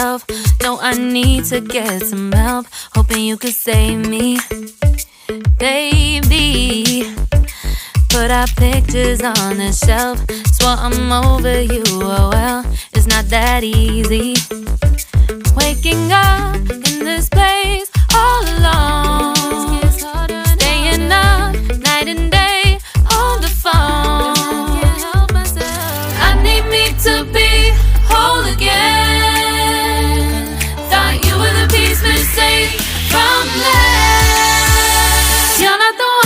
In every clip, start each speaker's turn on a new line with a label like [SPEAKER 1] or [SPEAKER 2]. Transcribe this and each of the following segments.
[SPEAKER 1] myself. No, I need to get some help. Hoping you could save me, baby. Put our pictures on the shelf. Swore I'm over you, oh well, it's not that easy. Waking up in this place all alone, staying up night and day on the phone. I need me to be whole again. Thought you were the piece missing from left. You're not the one.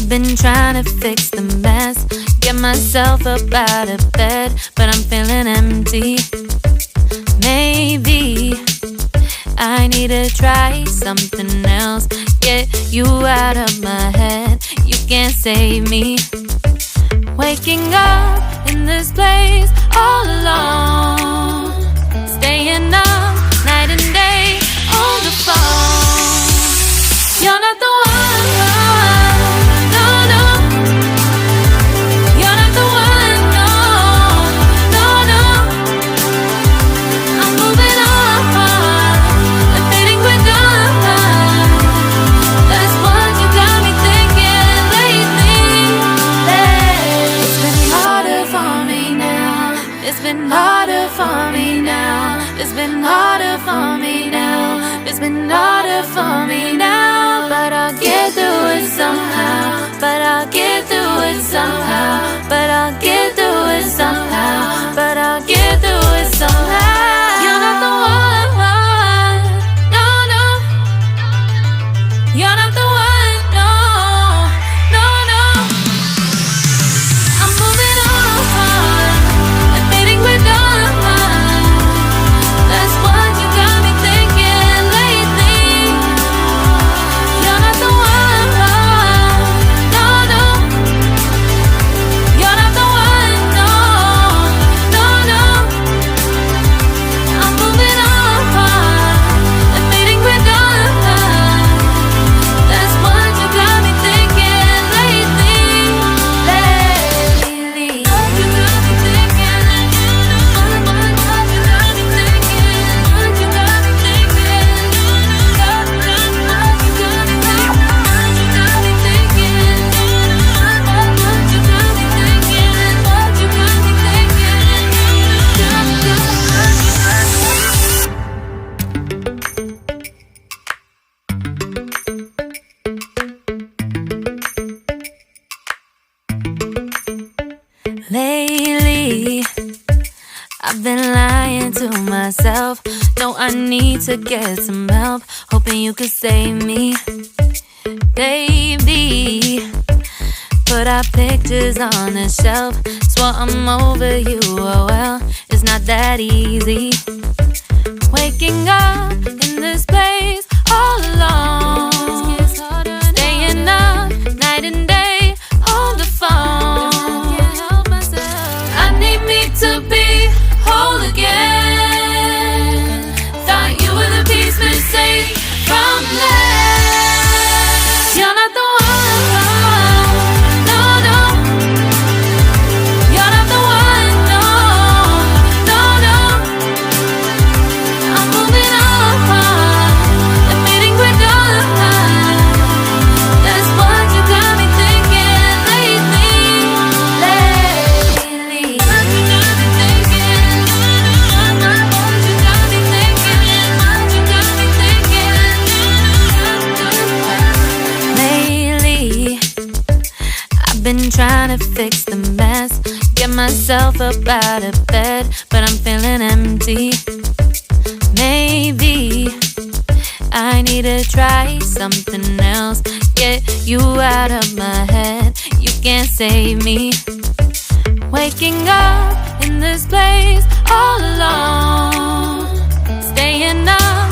[SPEAKER 1] Been trying to fix the mess, get myself up out of bed, but I'm feeling empty. Maybe I need to try something else, get you out of my head. You can't save me. Waking up in this place all alone, staying up night and day on the phone. You're not the one. It's been harder for me now. It's been harder for me now. It's been harder for me now. But I'll get through it somehow. But I'll get through it somehow. But I'll get through it somehow. But I'll get through it somehow. You're not the one. No, no. You're not the one. No, no, no. I'm moving on. Lately, I've been lying to myself. No, I need to get some help. Hoping you could save me, baby. Put our pictures on the shelf. Swore I'm over you, oh well, it's not that easy. Waking up in this place all alone, staying up night and day on the phone. To be whole again. Thought you were the piece missing from left. You're not the one. No, no. You're not the one. No, no, no. I'm moving on. Admitting we're done. That's what you got me thinking lately. Been trying to fix the mess, get myself up out of bed, but I'm feeling empty. Maybe I need to try something else, get you out of my head. You can't save me. Waking up in this place all alone, staying up